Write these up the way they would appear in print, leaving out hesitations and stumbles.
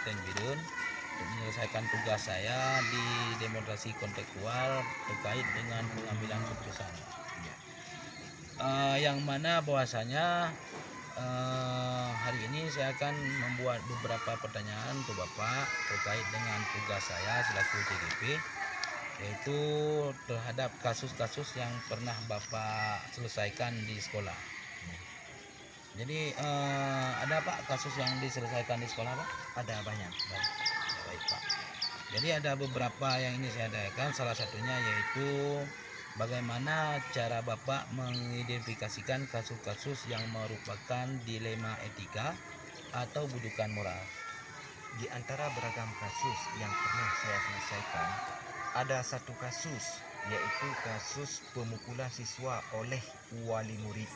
Kabupaten Bidun untuk menyelesaikan tugas saya di demonstrasi kontekstual terkait dengan pengambilan keputusan. Yang mana bahwasanya hari ini saya akan membuat beberapa pertanyaan untuk Bapak terkait dengan tugas saya selaku TGP, yaitu terhadap kasus-kasus yang pernah Bapak selesaikan di sekolah. Jadi ada Pak kasus yang diselesaikan di sekolah Pak? Ada banyak. Baik Pak. Jadi ada beberapa yang ini saya tanyakan, salah satunya yaitu bagaimana cara Bapak mengidentifikasikan kasus-kasus yang merupakan dilema etika atau bujukan moral? Di antara beragam kasus yang pernah saya selesaikan, ada satu kasus, yaitu kasus pemukulan siswa oleh wali murid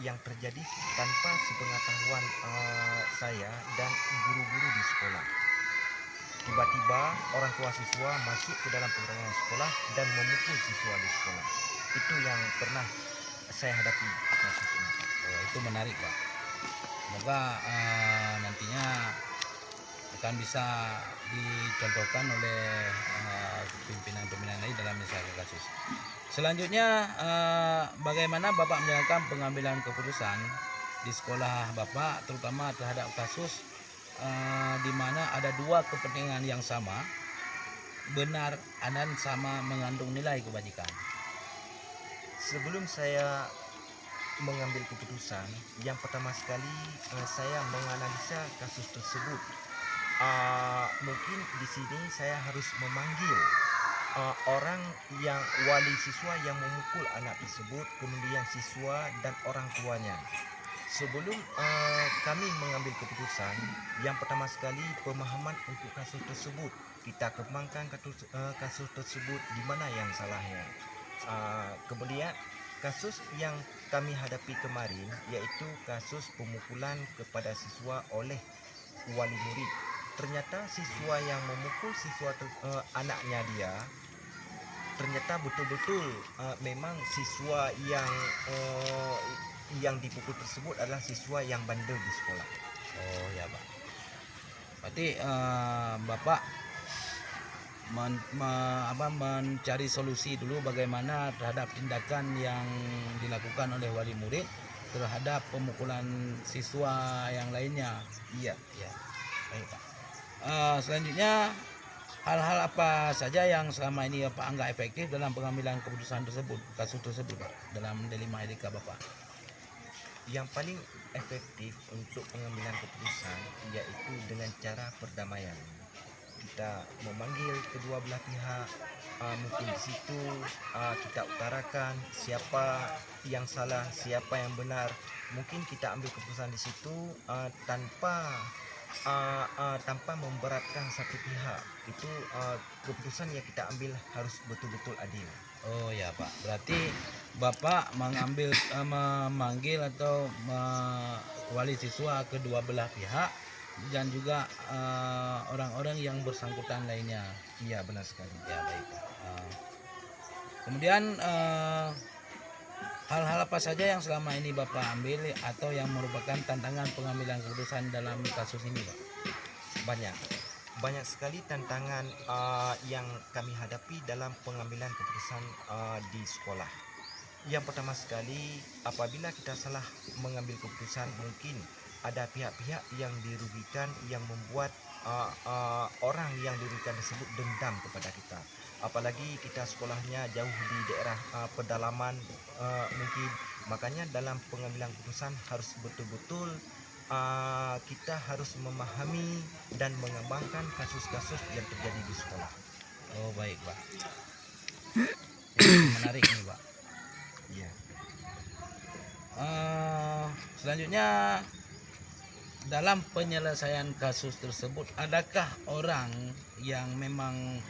yang terjadi tanpa sepengetahuan saya dan guru-guru di sekolah. Tiba-tiba orang tua siswa masuk ke dalam pengamanan sekolah dan memukul siswa di sekolah. Itu yang pernah saya hadapi kasus ini. Itu menarik Pak. Semoga nantinya akan bisa dicontohkan oleh pimpinan-pimpinan lain dalam menyelesaikan kasus. Selanjutnya bagaimana Bapak menjalankan pengambilan keputusan di sekolah Bapak, terutama terhadap kasus di mana ada dua kepentingan yang sama, benar dan sama mengandung nilai kebajikan. Sebelum saya mengambil keputusan, yang pertama sekali saya menganalisa kasus tersebut. Mungkin di sini saya harus memanggil orang yang wali siswa yang memukul anak tersebut, kemudian siswa dan orang tuanya. Sebelum kami mengambil keputusan, yang pertama sekali pemahaman untuk kasus tersebut. Kita kembangkan kasus tersebut di mana yang salahnya. Kemudian kasus yang kami hadapi kemarin yaitu kasus pemukulan kepada siswa oleh wali murid. Ternyata siswa yang memukul anaknya dia, ternyata betul-betul memang siswa yang dipukul tersebut adalah siswa yang bandel di sekolah. Oh ya Pak. Berarti Bapak mencari solusi dulu bagaimana terhadap tindakan yang dilakukan oleh wali murid terhadap pemukulan siswa yang lainnya. Iya. Ya. Baik Pak. Selanjutnya hal-hal apa saja yang selama ini Bapak anggap efektif dalam pengambilan keputusan tersebut, kasus tersebut Pak, dalam dilema etika Bapak? Yang paling efektif untuk pengambilan keputusan yaitu dengan cara perdamaian. Kita memanggil kedua belah pihak, mungkin di situ kita utarakan siapa yang salah, siapa yang benar. Mungkin kita ambil keputusan di situ tanpa memberatkan satu pihak. Itu keputusan yang kita ambil harus betul-betul adil. Oh ya Pak, berarti Bapak memanggil atau wali siswa kedua belah pihak dan juga orang-orang yang bersangkutan lainnya. Iya, benar sekali. Ya baik Pak. Kemudian hal-hal apa saja yang selama ini Bapak ambil atau yang merupakan tantangan pengambilan keputusan dalam kasus ini Pak? Banyak sekali tantangan yang kami hadapi dalam pengambilan keputusan di sekolah. Yang pertama sekali, apabila kita salah mengambil keputusan, mungkin ada pihak-pihak yang dirugikan, yang membuat orang yang dirugikan tersebut dendam kepada kita. Apalagi kita sekolahnya jauh di daerah pedalaman, mungkin makanya dalam pengambilan keputusan harus betul-betul kita harus memahami dan mengembangkan kasus-kasus yang terjadi di sekolah. Oh baik Pak. Ini menarik nih Pak. Iya. Selanjutnya dalam penyelesaian kasus tersebut, adakah orang yang memang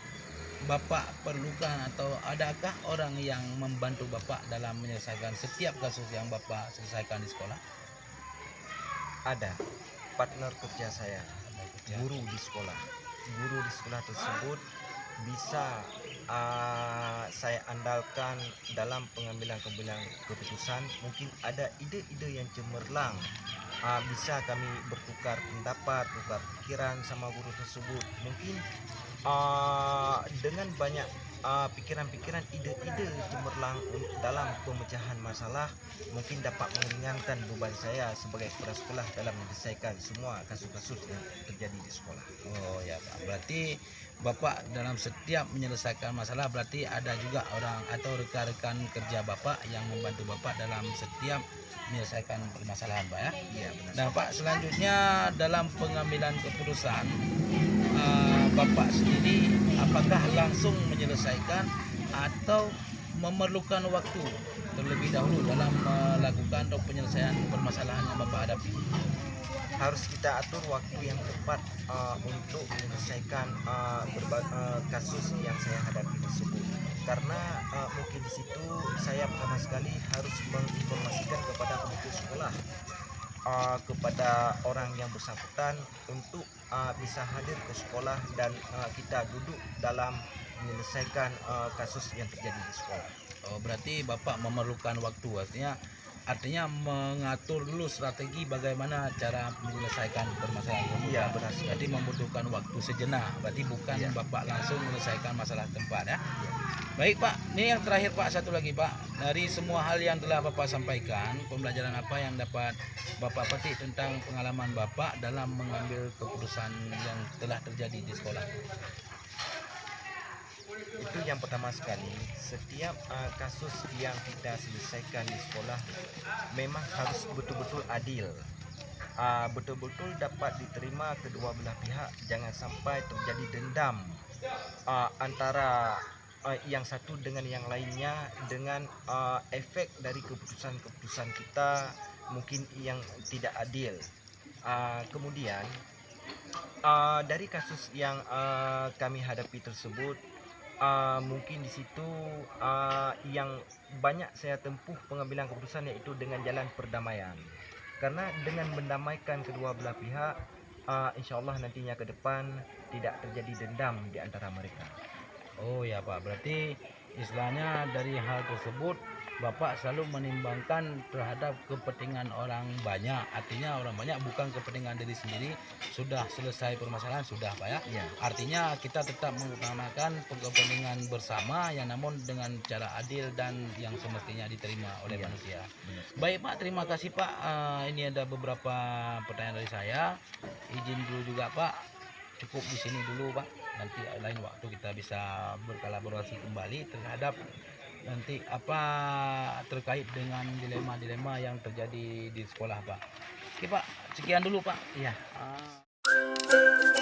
Bapak perlukan atau adakah orang yang membantu Bapak dalam menyelesaikan setiap kasus yang Bapak selesaikan di sekolah? Ada partner kerja saya, guru di sekolah. Guru di sekolah tersebut bisa saya andalkan dalam pengambilan keputusan. Mungkin ada ide-ide yang cemerlang bisa kami bertukar pendapat, tukar pikiran sama guru tersebut. Mungkin dengan banyak pikiran-pikiran, ide-ide cemerlang dalam pemecahan masalah, mungkin dapat meringankan beban saya sebagai kepala sekolah dalam menyelesaikan semua kasus-kasus yang terjadi di sekolah. Oh ya Pak, berarti Bapak dalam setiap menyelesaikan masalah berarti ada juga orang atau rekan-rekan kerja Bapak yang membantu Bapak dalam setiap menyelesaikan permasalahan Pak ya. Iya, benar. Nah Pak, selanjutnya dalam pengambilan keputusan Bapak sendiri apakah langsung menyelesaikan atau memerlukan waktu terlebih dahulu dalam melakukan atau penyelesaian permasalahan yang Bapak hadapi? Harus kita atur waktu yang tepat untuk menyelesaikan kasus yang saya hadapi tersebut, karena mungkin di situ saya pertama sekali harus menginformasikan kepada pemimpin sekolah, kepada orang yang bersangkutan untuk bisa hadir ke sekolah dan kita duduk dalam menyelesaikan kasus yang terjadi di sekolah. Oh, berarti Bapak memerlukan waktu, artinya mengatur dulu strategi bagaimana cara menyelesaikan permasalahan tersebut. Iya, benar sekali. Berarti membutuhkan waktu sejenak. Berarti bukan Iya. Bapak langsung menyelesaikan masalah tempat ya. Iya. Baik Pak, ini yang terakhir Pak, satu lagi Pak. Dari semua hal yang telah Bapak sampaikan, pembelajaran apa yang dapat Bapak petik tentang pengalaman Bapak dalam mengambil keputusan yang telah terjadi di sekolah? Itu yang pertama sekali, setiap kasus yang kita selesaikan di sekolah memang harus betul-betul adil, betul-betul dapat diterima kedua belah pihak. Jangan sampai terjadi dendam antara yang satu dengan yang lainnya, dengan efek dari keputusan-keputusan kita mungkin yang tidak adil. Kemudian dari kasus yang kami hadapi tersebut, mungkin di situ yang banyak saya tempuh pengambilan keputusan yaitu dengan jalan perdamaian, karena dengan mendamaikan kedua belah pihak, insya Allah nantinya ke depan tidak terjadi dendam di antara mereka. Oh ya Pak, berarti istilahnya dari hal tersebut Bapak selalu menimbangkan terhadap kepentingan orang banyak. Artinya orang banyak bukan kepentingan diri sendiri. Sudah selesai permasalahan sudah Pak ya. Iya. Artinya kita tetap mengutamakan kepentingan bersama yang namun dengan cara adil dan yang semestinya diterima oleh Iya. manusia. Benar. Baik Pak, terima kasih Pak. Ini ada beberapa pertanyaan dari saya. Izin dulu juga Pak. Cukup di sini dulu Pak. Nanti lain waktu kita bisa berkolaborasi kembali terhadap nanti apa terkait dengan dilema-dilema yang terjadi di sekolah Pak. Oke Pak, sekian dulu Pak. Iya. Ah.